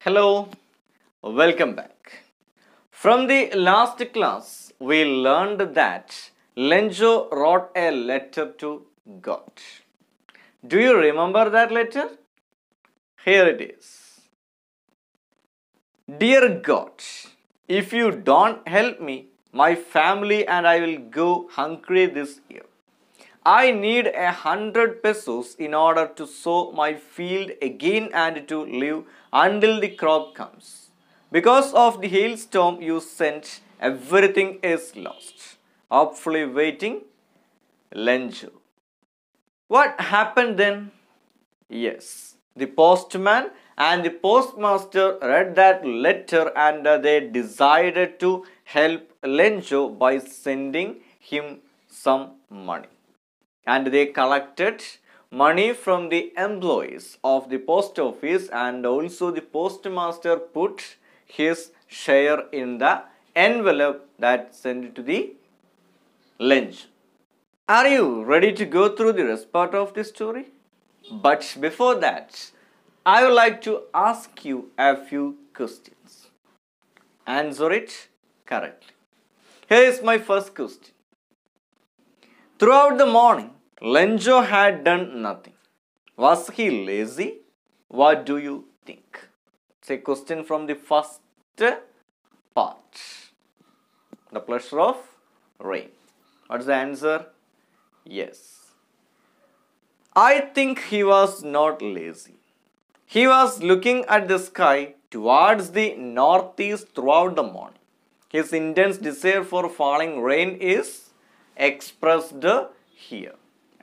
Hello, welcome back. From the last class, we learned that Lenjo wrote a letter to God. Do you remember that letter? Here it is. Dear God, if you don't help me, my family and I will go hungry this year. I need 100 pesos in order to sow my field again and to live until the crop comes. Because of the hailstorm you sent, everything is lost. Hopefully waiting, Lenjo. What happened then? Yes, the postman and the postmaster read that letter and they decided to help Lenjo by sending him some money. And they collected money from the employees of the post office, and also the postmaster put his share in the envelope that sent to the lunch. Are you ready to go through the rest part of the story? But before that, I would like to ask you a few questions. Answer it correctly. Here is my first question. Throughout the morning, Lenjo had done nothing. Was he lazy? What do you think? It's a question from the first part. The pleasure of rain. What's the answer? Yes. I think he was not lazy. He was looking at the sky towards the northeast throughout the morning. His intense desire for falling rain is expressed here.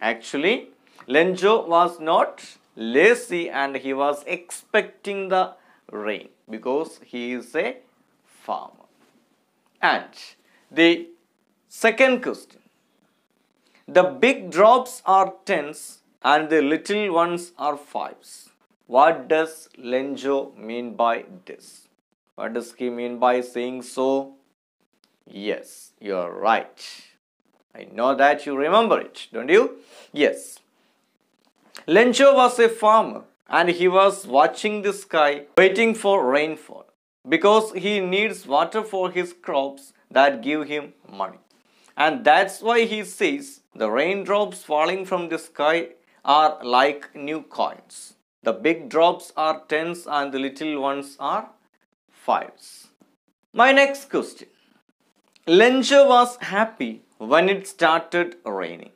Actually, Lenjo was not lazy and he was expecting the rain because he is a farmer. And the second question. The big drops are tens and the little ones are fives. What does Lenjo mean by this? What does he mean by saying so? Yes, you are right. I know that you remember it, don't you? Yes. Lenjo was a farmer and he was watching the sky waiting for rainfall because he needs water for his crops that give him money. And that's why he says the raindrops falling from the sky are like new coins. The big drops are tens and the little ones are fives. My next question. Lenjo was happy when it started raining,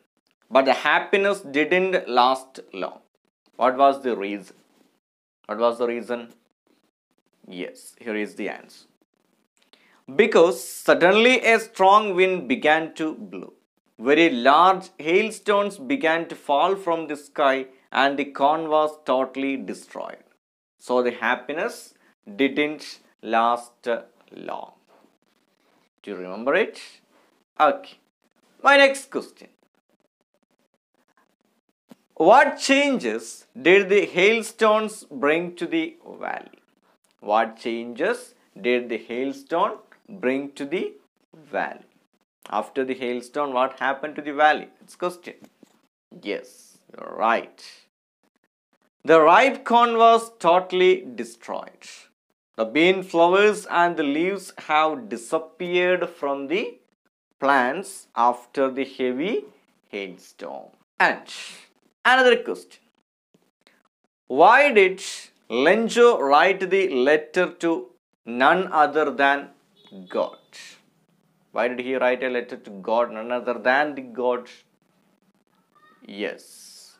but the happiness didn't last long. What was the reason? What was the reason? Yes, here is the answer. Because suddenly a strong wind began to blow. Very large hailstones began to fall from the sky and the corn was totally destroyed. So the happiness didn't last long. Do you remember it? Okay. My next question. What changes did the hailstones bring to the valley? What changes did the hailstone bring to the valley? After the hailstone, what happened to the valley? It's question. Yes, you're right. The ripe corn was totally destroyed. The bean flowers and the leaves have disappeared from the plants after the heavy hailstorm. And another question. Why did Lenjo write the letter to none other than God? Why did he write a letter to God, none other than the God? Yes.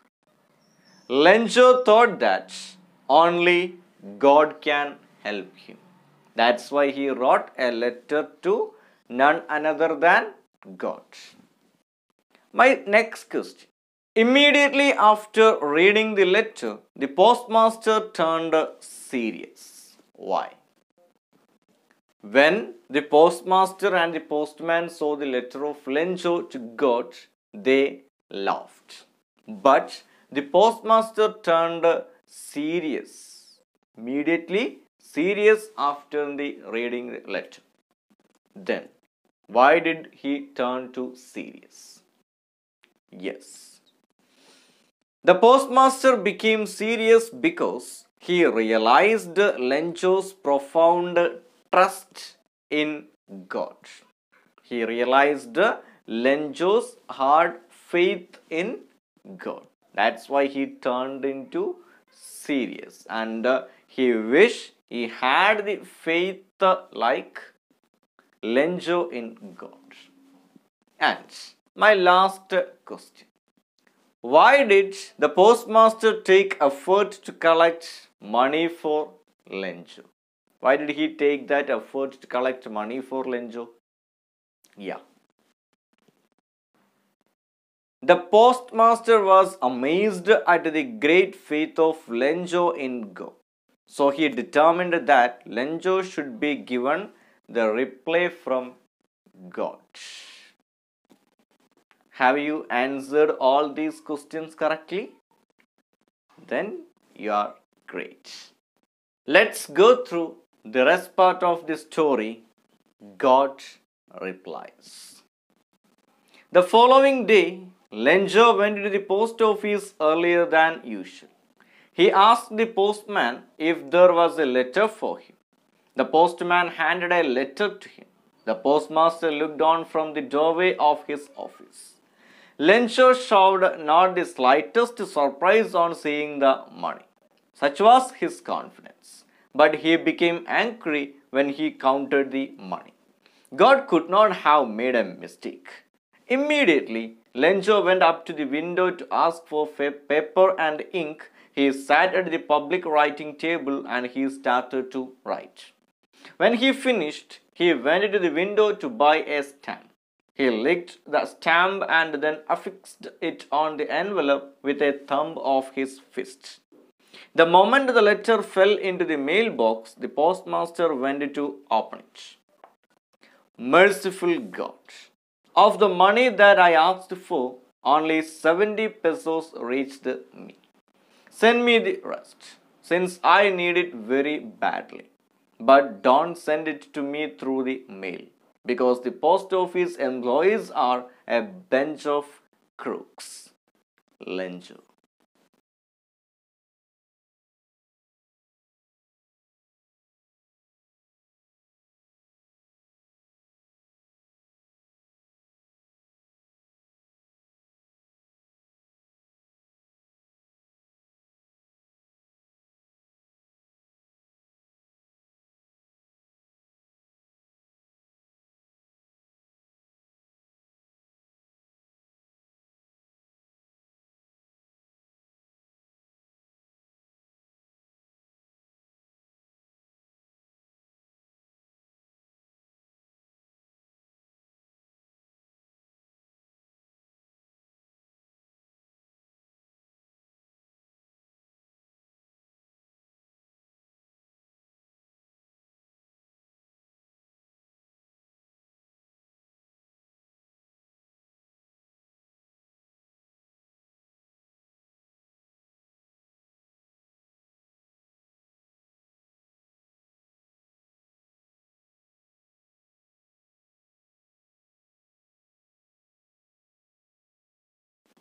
Lenjo thought that only God can help him. That's why he wrote a letter to none other than God. My next question. Immediately after reading the letter, the postmaster turned serious. Why? When the postmaster and the postman saw the letter of Lenjo to God, they laughed. But the postmaster turned serious. Immediately serious after the reading the letter. Then, why did he turn to serious? Yes. The postmaster became serious because he realized Lenjo's profound trust in God. He realized Lenjo's hard faith in God. That's why he turned into serious, and he wished he had the faith like Lenjo in God. And my last question. Why did the postmaster take effort to collect money for Lenjo? Why did he take that effort to collect money for Lenjo? Yeah. The postmaster was amazed at the great faith of Lenjo in God. So he determined that Lenjo should be given the reply from God. Have you answered all these questions correctly? Then you are great. Let's go through the rest part of the story. God replies. The following day, Lenjo went to the post office earlier than usual. He asked the postman if there was a letter for him. The postman handed a letter to him. The postmaster looked on from the doorway of his office. Lenjo showed not the slightest surprise on seeing the money. Such was his confidence. But he became angry when he counted the money. God could not have made a mistake. Immediately, Lenjo went up to the window to ask for paper and ink. He sat at the public writing table and he started to write. When he finished, he went to the window to buy a stamp. He licked the stamp and then affixed it on the envelope with a thumb of his fist. The moment the letter fell into the mailbox, the postmaster went to open it. Merciful God, of the money that I asked for, only 70 pesos reached me. Send me the rest, since I need it very badly. But don't send it to me through the mail, because the post office employees are a bunch of crooks. Lenjo.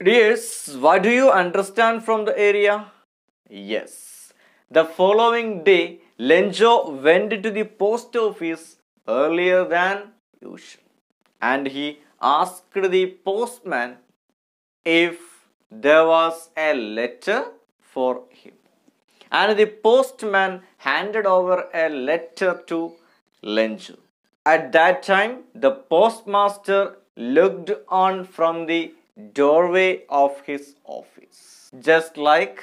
Yes, what do you understand from the area? Yes. The following day, Lenjo went to the post office earlier than usual and he asked the postman if there was a letter for him. And the postman handed over a letter to Lenjo. At that time, the postmaster looked on from the doorway of his office, just like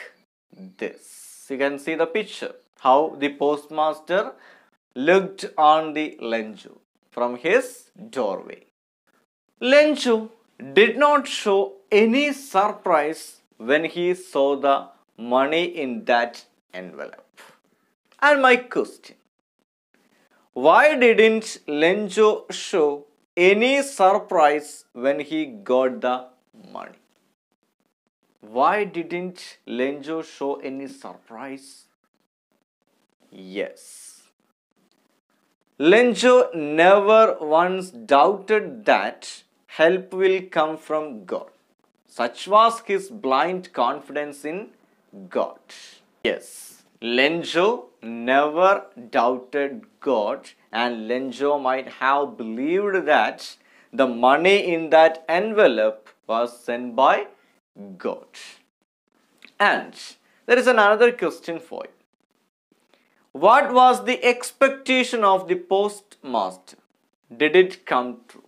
this. You can see the picture, how the postmaster looked on the Lenjo from his doorway. Lenjo did not show any surprise when he saw the money in that envelope. And my question, why didn't Lenjo show any surprise when he got the money? Why didn't Lenjo show any surprise? Yes. Lenjo never once doubted that help will come from God. Such was his blind confidence in God. Yes. Lenjo never doubted God, and Lenjo might have believed that the money in that envelope was sent by God. And there is another question for you. What was the expectation of the postmaster? Did it come true?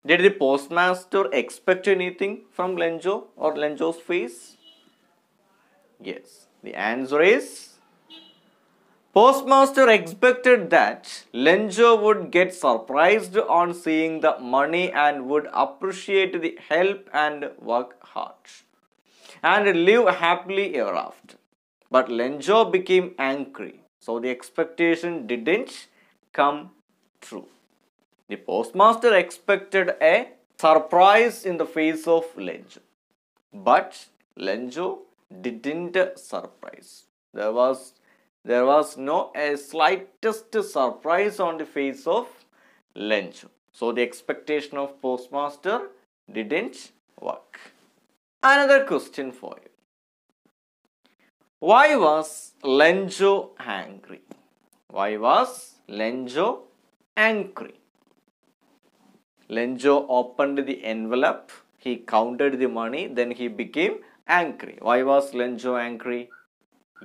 Did the postmaster expect anything from Lenjo or Lenjo's face? Yes. The answer is postmaster expected that Lenjo would get surprised on seeing the money and would appreciate the help and work hard and live happily ever after. But Lenjo became angry, so the expectation didn't come true. The postmaster expected a surprise in the face of Lenjo, but Lenjo didn't surprise. There was no a slightest surprise on the face of Lenjo. So the expectation of postmaster didn't work. Another question for you. Why was Lenjo angry? Why was Lenjo angry? Lenjo opened the envelope, he counted the money, then he became angry. Why was Lenjo angry?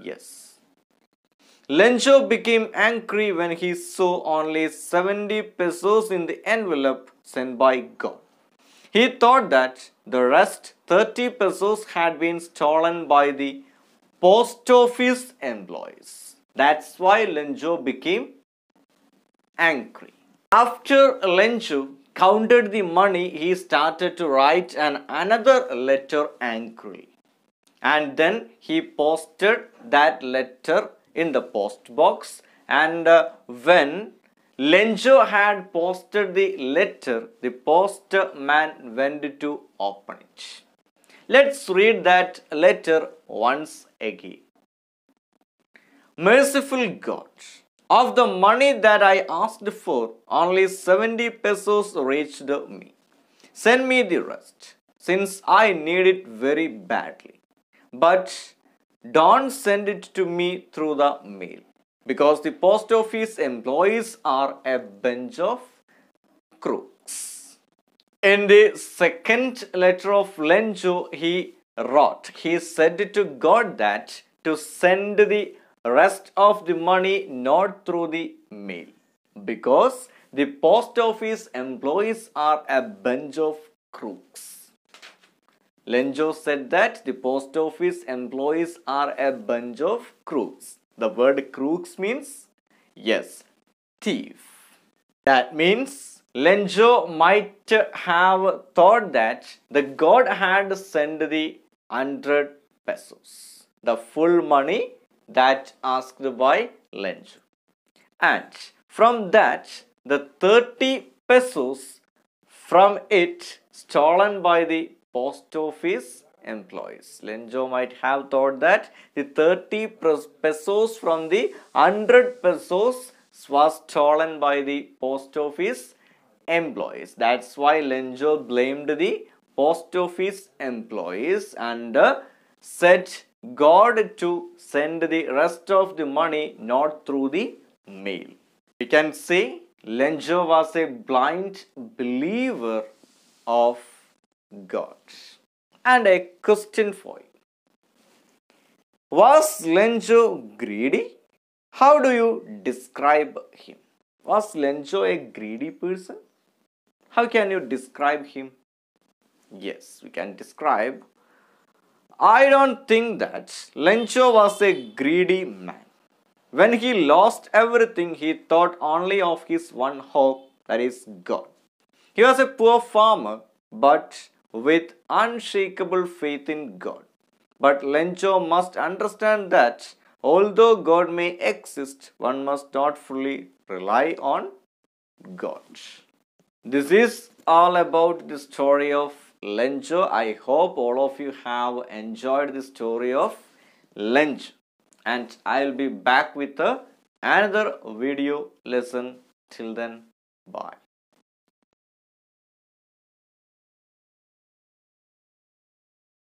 Yes. Lenjo became angry when he saw only 70 pesos in the envelope sent by God. He thought that the rest 30 pesos had been stolen by the post office employees. That's why Lenjo became angry. After Lenjo counted the money, he started to write another letter angrily. And then he posted that letter in the post box. And when Lenjo had posted the letter, the postman went to open it. Let's read that letter once again. Merciful God, of the money that I asked for, only 70 pesos reached me. Send me the rest, since I need it very badly. But don't send it to me through the mail, because the post office employees are a bunch of crooks. In the second letter of Lenjo, he said to God that to send the rest of the money not through the mail, because the post office employees are a bunch of crooks. Lenjo said that the post office employees are a bunch of crooks. The word crooks means, yes, thief. That means Lenjo might have thought that the God had sent the 100 pesos, the full money that asked by Lenjo. And from that, the 30 pesos from it stolen by the post office employees. Lenjo might have thought that the 30 pesos from the 100 pesos was stolen by the post office employees. That's why Lenjo blamed the post office employees and said God to send the rest of the money not through the mail. We can say Lenjo was a blind believer of God. And a question for you. Was Lenjo greedy? How do you describe him? Was Lenjo a greedy person? How can you describe him? Yes, we can describe. I don't think that Lenjo was a greedy man. When he lost everything, he thought only of his one hope, that is God. He was a poor farmer, but with unshakable faith in God. But Lenjo must understand that although God may exist, one must not fully rely on God. This is all about the story of Lenjo. I hope all of you have enjoyed the story of Lenjo. And I'll be back with another video lesson. Till then, bye.